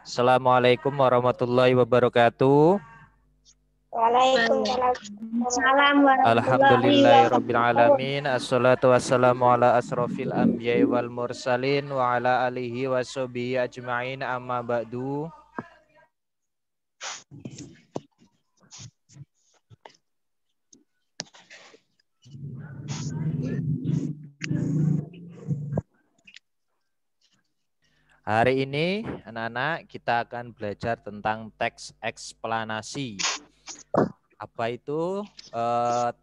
Assalamualaikum warahmatullahi wabarakatuh. Waalaikumsalam warahmatullahi Alhamdulillahirabbil wabarakatuh. alamin. Assalatu wassalamu ala asrofil anbiya'i wal mursalin wa ala alihi washabihi ajma'in amma ba'du. Hari ini anak-anak kita akan belajar tentang teks eksplanasi. Apa itu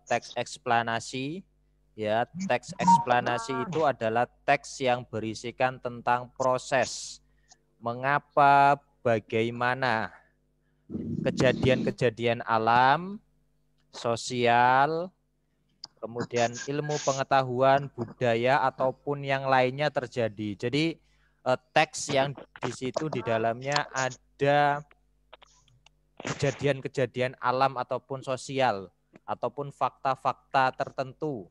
teks eksplanasi? Ya, teks eksplanasi itu adalah teks yang berisikan tentang proses, mengapa, bagaimana, kejadian-kejadian alam, sosial, kemudian ilmu pengetahuan, budaya, ataupun yang lainnya terjadi. Jadi teks yang di situ di dalamnya ada kejadian-kejadian alam ataupun sosial, ataupun fakta-fakta tertentu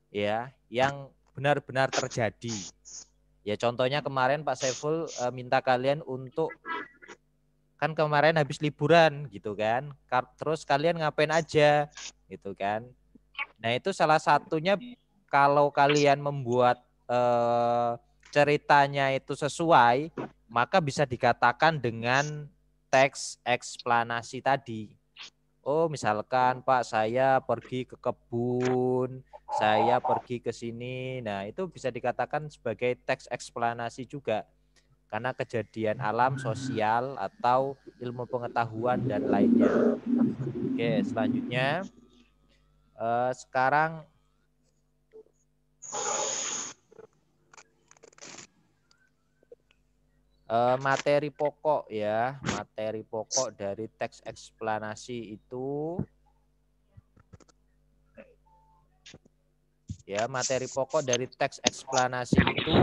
ya yang benar-benar terjadi. Ya contohnya kemarin Pak Saiful minta kalian untuk kan kemarin habis liburan gitu kan. Terus kalian ngapain aja gitu kan. Nah, itu salah satunya kalau kalian membuat ceritanya itu sesuai, maka bisa dikatakan dengan teks eksplanasi tadi. Oh, misalkan Pak, saya pergi ke kebun, saya pergi ke sini. Nah, itu bisa dikatakan sebagai teks eksplanasi juga. Karena kejadian alam, sosial, atau ilmu pengetahuan dan lainnya. Oke, selanjutnya. Sekarang materi pokok ya. Materi pokok dari teks eksplanasi itu ya, materi pokok dari teks eksplanasi itu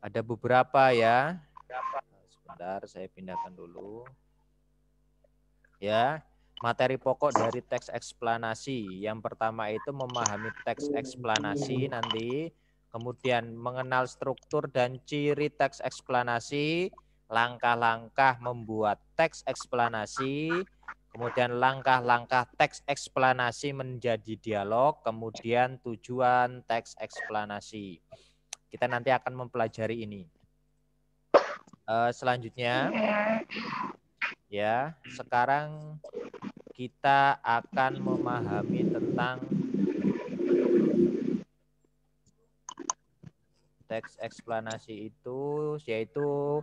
ada beberapa ya. Sebentar, saya pindahkan dulu. Ya, materi pokok dari teks eksplanasi. Yang pertama itu memahami teks eksplanasi nanti, kemudian mengenal struktur dan ciri teks eksplanasi, langkah-langkah membuat teks eksplanasi, kemudian langkah-langkah teks eksplanasi menjadi dialog, kemudian tujuan teks eksplanasi. Kita nanti akan mempelajari ini. Selanjutnya, ya, sekarang kita akan memahami tentang teks eksplanasi itu, yaitu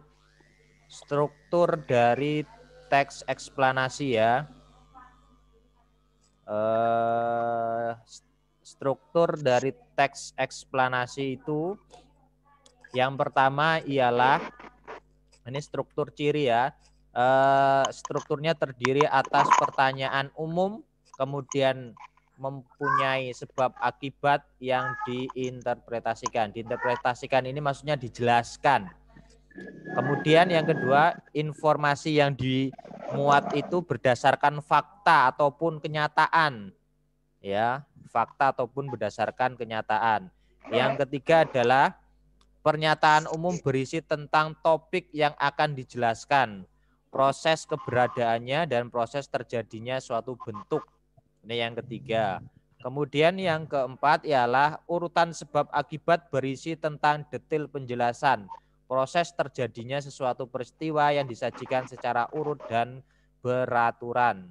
struktur dari teks eksplanasi ya. Struktur dari teks eksplanasi itu yang pertama ialah ini struktur ciri ya. Strukturnya terdiri atas pertanyaan umum, kemudian mempunyai sebab akibat yang diinterpretasikan. Diinterpretasikan ini maksudnya dijelaskan. Kemudian yang kedua, informasi yang dimuat itu berdasarkan fakta ataupun kenyataan. Ya, fakta ataupun berdasarkan kenyataan. Yang ketiga adalah pernyataan umum berisi tentang topik yang akan dijelaskan, proses keberadaannya dan proses terjadinya suatu bentuk. Ini yang ketiga. Kemudian yang keempat ialah urutan sebab akibat berisi tentang detail penjelasan, proses terjadinya sesuatu peristiwa yang disajikan secara urut dan beraturan.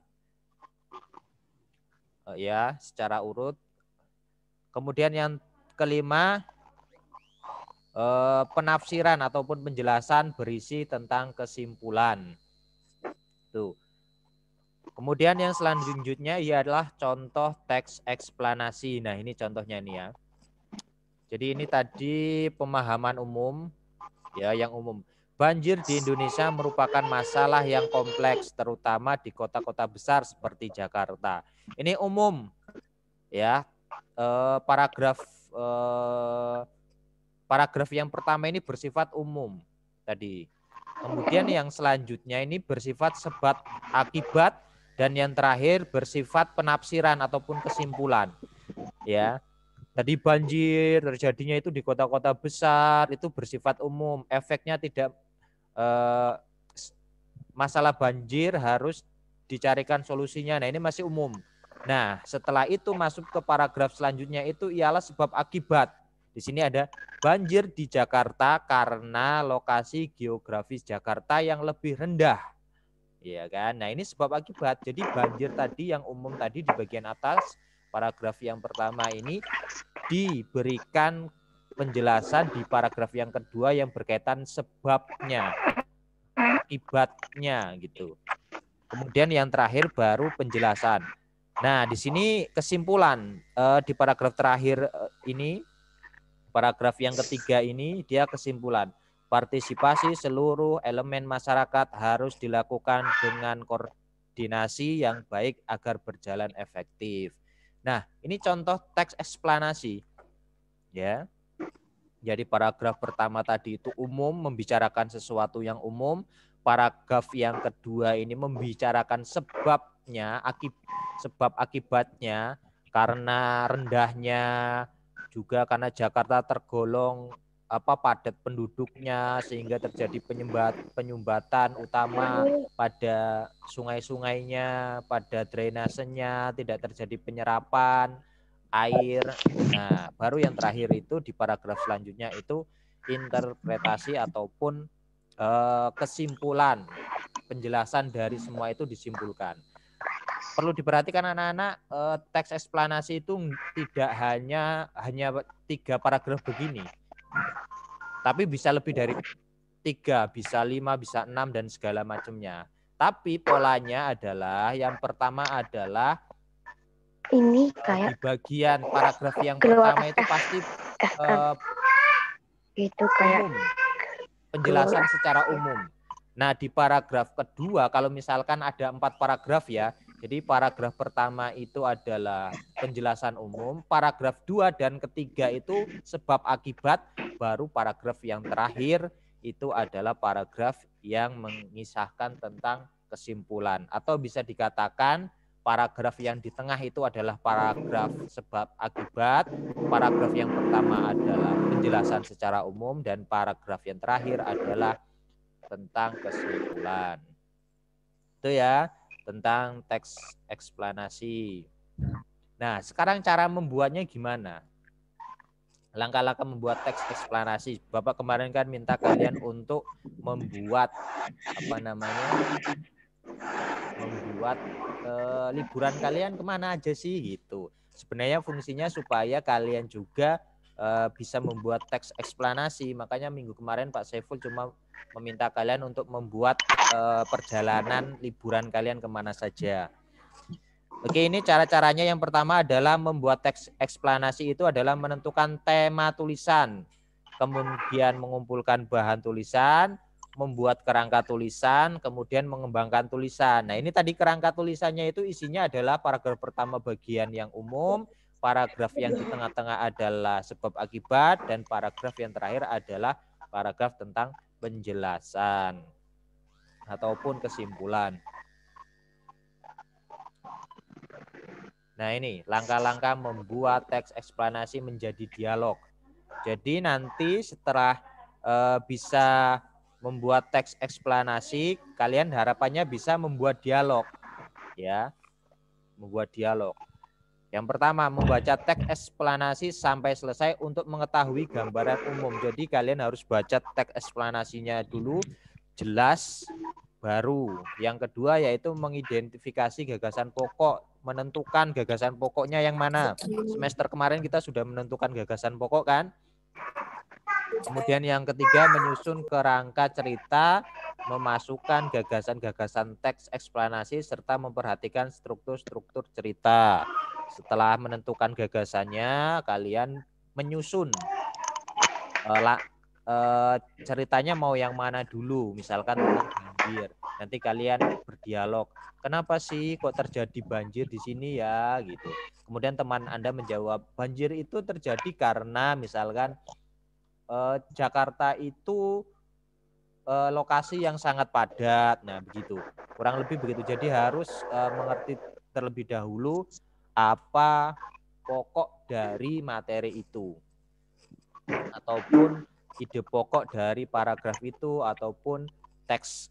Ya, secara urut. Kemudian yang kelima, penafsiran ataupun penjelasan berisi tentang kesimpulan. Tuh. Kemudian yang selanjutnya ialah contoh teks eksplanasi. Nah, ini contohnya nih ya. Jadi ini tadi pemahaman umum ya, yang umum. Banjir di Indonesia merupakan masalah yang kompleks terutama di kota-kota besar seperti Jakarta. Ini umum ya. Paragraf yang pertama ini bersifat umum tadi. Kemudian yang selanjutnya ini bersifat sebab akibat dan yang terakhir bersifat penafsiran ataupun kesimpulan. Ya. Tadi banjir terjadinya itu di kota-kota besar itu bersifat umum, efeknya tidak masalah banjir harus dicarikan solusinya. Nah, ini masih umum. Nah, setelah itu masuk ke paragraf selanjutnya itu ialah sebab akibat. Di sini ada banjir di Jakarta karena lokasi geografis Jakarta yang lebih rendah. Iya kan? Nah, ini sebab akibat. Jadi banjir tadi yang umum tadi di bagian atas, paragraf yang pertama ini diberikan penjelasan di paragraf yang kedua yang berkaitan sebabnya, akibatnya gitu. Kemudian yang terakhir baru penjelasan. Nah, di sini kesimpulan di paragraf terakhir ini, paragraf yang ketiga ini dia kesimpulan. Partisipasi seluruh elemen masyarakat harus dilakukan dengan koordinasi yang baik agar berjalan efektif. Nah, ini contoh teks eksplanasi. Ya. Jadi paragraf pertama tadi itu umum, membicarakan sesuatu yang umum. Paragraf yang kedua ini membicarakan sebabnya, sebab akibatnya, karena rendahnya, juga karena Jakarta tergolong padat penduduknya sehingga terjadi penyumbatan utama pada sungai-sungainya, pada drainasenya, tidak terjadi penyerapan air. Nah, baru yang terakhir itu di paragraf selanjutnya itu interpretasi ataupun kesimpulan, penjelasan dari semua itu disimpulkan. Perlu diperhatikan anak-anak, teks eksplanasi itu tidak hanya 3 paragraf begini, tapi bisa lebih dari 3, bisa 5, bisa 6 dan segala macamnya. Tapi polanya adalah yang pertama adalah Ini di kayak bagian paragraf yang keluar pertama itu pasti itu kayak umum, penjelasan secara umum. Nah, di paragraf kedua, kalau misalkan ada 4 paragraf ya, jadi paragraf pertama itu adalah penjelasan umum, paragraf 2 dan ketiga itu sebab akibat, baru paragraf yang terakhir itu adalah paragraf yang mengisahkan tentang kesimpulan. Atau bisa dikatakan paragraf yang di tengah itu adalah paragraf sebab akibat, paragraf yang pertama adalah penjelasan secara umum, dan paragraf yang terakhir adalah tentang kesimpulan. Itu ya, tentang teks eksplanasi. Nah, sekarang cara membuatnya gimana? Langkah-langkah membuat teks eksplanasi. Bapak kemarin kan minta kalian untuk membuat membuat liburan kalian kemana aja sih gitu. Sebenarnya fungsinya supaya kalian juga bisa membuat teks eksplanasi. Makanya minggu kemarin Pak Saiful cuma meminta kalian untuk membuat perjalanan liburan kalian kemana saja. Oke, ini cara-caranya. Yang pertama adalah membuat teks eksplanasi itu adalah menentukan tema tulisan, kemudian mengumpulkan bahan tulisan, membuat kerangka tulisan, kemudian mengembangkan tulisan. Nah, ini tadi kerangka tulisannya itu isinya adalah paragraf pertama bagian yang umum, paragraf yang di tengah-tengah adalah sebab akibat, dan paragraf yang terakhir adalah paragraf tentang penjelasan ataupun kesimpulan. Nah, ini langkah-langkah membuat teks eksplanasi menjadi dialog. Jadi nanti setelah bisa membuat teks eksplanasi, kalian harapannya bisa membuat dialog, ya, membuat dialog. Yang pertama, membaca teks eksplanasi sampai selesai untuk mengetahui gambaran umum. Jadi kalian harus baca teks eksplanasinya dulu, jelas, baru. Yang kedua yaitu mengidentifikasi gagasan pokok, menentukan gagasan pokoknya yang mana. Semester kemarin kita sudah menentukan gagasan pokok kan? Kemudian yang ketiga, menyusun kerangka cerita, memasukkan gagasan-gagasan teks eksplanasi, serta memperhatikan struktur-struktur cerita. Setelah menentukan gagasannya, kalian menyusun ceritanya mau yang mana dulu, misalkan tentang banjir. Nanti kalian berdialog, kenapa sih kok terjadi banjir di sini ya gitu. Kemudian teman Anda menjawab, banjir itu terjadi karena misalkan Jakarta itu lokasi yang sangat padat. Nah, begitu. Kurang lebih begitu. Jadi harus mengerti terlebih dahulu apa pokok dari materi itu, ataupun ide pokok dari paragraf itu, ataupun teks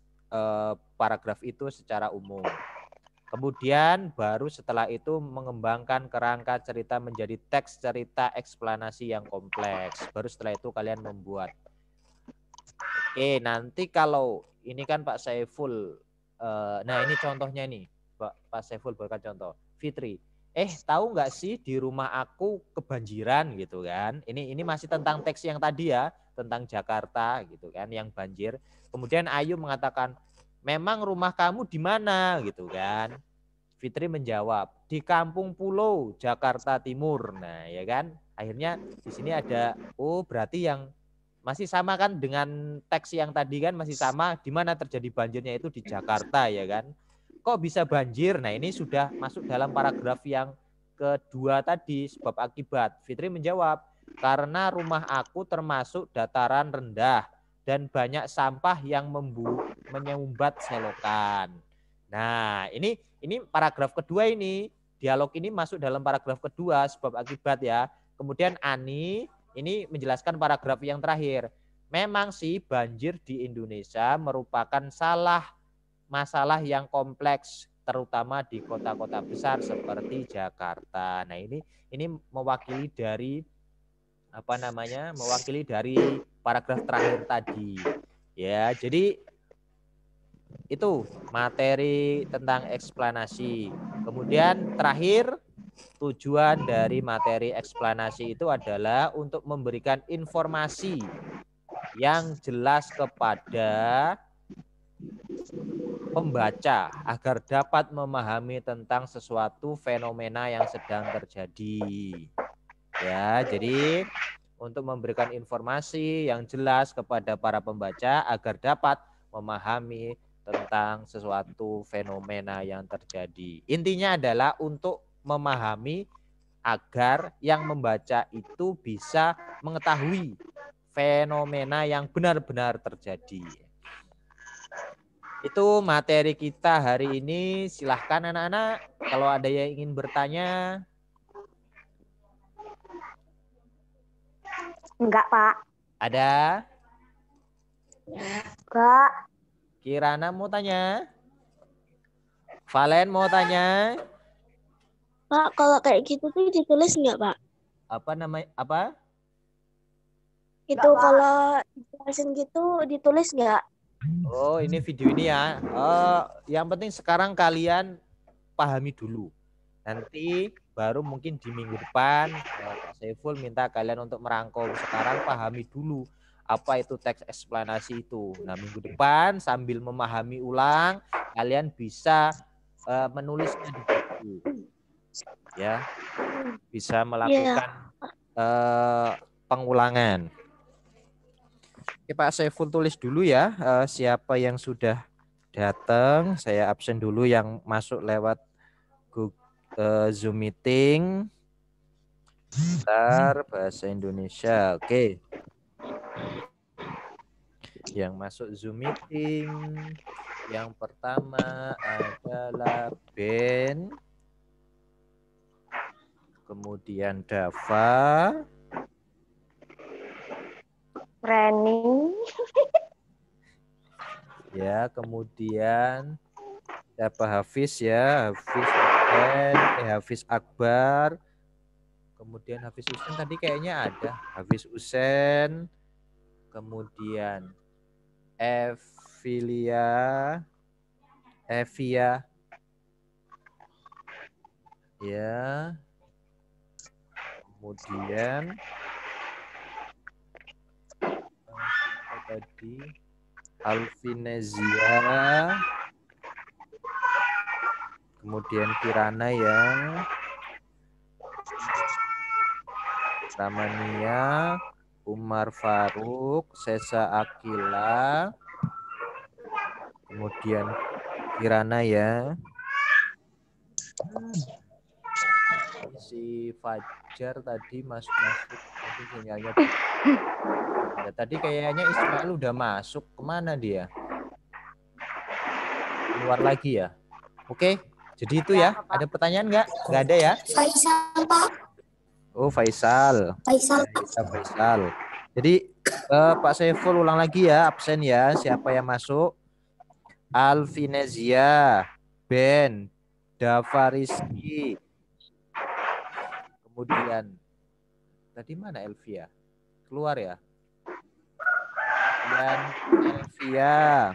paragraf itu secara umum. Kemudian baru setelah itu mengembangkan kerangka cerita menjadi teks cerita eksplanasi yang kompleks. Baru setelah itu kalian membuat. Oke, nanti kalau ini kan Pak Saiful, nah ini contohnya nih, Pak Saiful berikan contoh. Fitri, tahu nggak sih di rumah aku kebanjiran gitu kan? Ini masih tentang teks yang tadi ya, tentang Jakarta gitu kan, yang banjir. Kemudian Ayu mengatakan, memang rumah kamu di mana gitu kan? Fitri menjawab, di Kampung Pulau, Jakarta Timur. Nah, ya kan? Akhirnya di sini ada, oh berarti yang masih sama kan dengan teks yang tadi kan masih sama, di mana terjadi banjirnya itu di Jakarta ya kan? Kok bisa banjir? Nah, ini sudah masuk dalam paragraf yang kedua tadi, sebab akibat. Fitri menjawab, karena rumah aku termasuk dataran rendah dan banyak sampah yang menyumbat selokan. Nah, ini paragraf kedua ini, dialog ini masuk dalam paragraf kedua sebab akibat ya. Kemudian Ani ini menjelaskan paragraf yang terakhir. Memang sih banjir di Indonesia merupakan masalah yang kompleks terutama di kota-kota besar seperti Jakarta. Nah, ini mewakili dari mewakili dari paragraf terakhir tadi. Ya, jadi itu materi tentang eksplanasi. Kemudian terakhir, tujuan dari materi eksplanasi itu adalah untuk memberikan informasi yang jelas kepada pembaca agar dapat memahami tentang sesuatu fenomena yang sedang terjadi. Ya, jadi untuk memberikan informasi yang jelas kepada para pembaca agar dapat memahami tentang sesuatu fenomena yang terjadi. Intinya adalah untuk memahami agar yang membaca itu bisa mengetahui fenomena yang benar-benar terjadi. Itu materi kita hari ini. Silahkan anak-anak kalau ada yang ingin bertanya. Enggak, Pak. Ada? Enggak. Kirana mau tanya? Valen mau tanya? Pak, kalau kayak gitu tuh ditulis nggak, Pak? Apa namanya? Apa? Itu kalau dijelasin gitu ditulis nggak? Oh, ini video ini ya. Yang penting sekarang kalian pahami dulu. Nanti baru mungkin di minggu depan Pak Saiful minta kalian untuk merangkum. Sekarang pahami dulu apa itu teks eksplanasi itu. Nah, minggu depan sambil memahami ulang, kalian bisa menulisnya di buku. Ya. Bisa melakukan pengulangan. Oke, Pak Saiful tulis dulu ya siapa yang sudah datang. Saya absen dulu yang masuk lewat Zoom meeting. Bentar, bahasa Indonesia. Oke. Yang masuk Zoom meeting yang pertama adalah Ben, kemudian Dava, Reni, ya, kemudian siapa? Hafiz ya, Hafiz Akbar, kemudian Hafiz Husen tadi kayaknya ada, Hafiz Husen, kemudian Evia, ya, kemudian tadi Alfinezia, kemudian Kirana ya, Ramania, Umar Faruk, Sesa Akila, kemudian Kirana ya, si Fajar tadi masuk sinyalnya. Ya, tadi kayaknya Ismail udah masuk, kemana dia? Keluar lagi ya. Oke, jadi itu ya. Ada pertanyaan nggak? Nggak ada ya? Faisal, Pak. Oh, Faisal. Faisal. Jadi Pak Saiful ulang lagi ya, absen ya. Siapa yang masuk? Alfinezia, Ben, Davariski. Kemudian tadi mana Elvia? Keluar ya? Kemudian Elvia.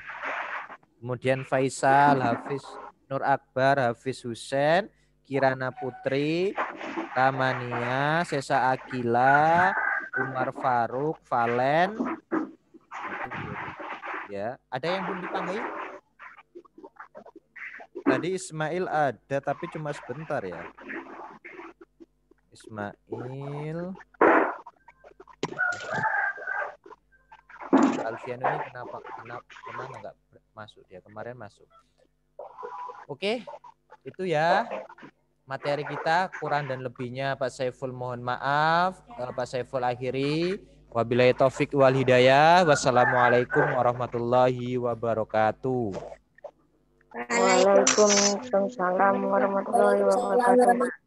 Kemudian Faisal, Hafiz Nur Akbar, Hafiz Husen, Kirana Putri, Ramania, Sesa Akila, Umar Faruk, Valen. Ya, ada yang belum dipanggil? Tadi Ismail ada tapi cuma sebentar ya. Ismail. Alfiano ini kenapa nggak masuk dia? Kemarin masuk. Oke, itu ya materi kita, kurang dan lebihnya Pak Saiful mohon maaf. Pak Saiful akhiri. Wabillahi taufik wal hidayah. Wassalamualaikum warahmatullahi wabarakatuh. Waalaikumsalam warahmatullahi wabarakatuh.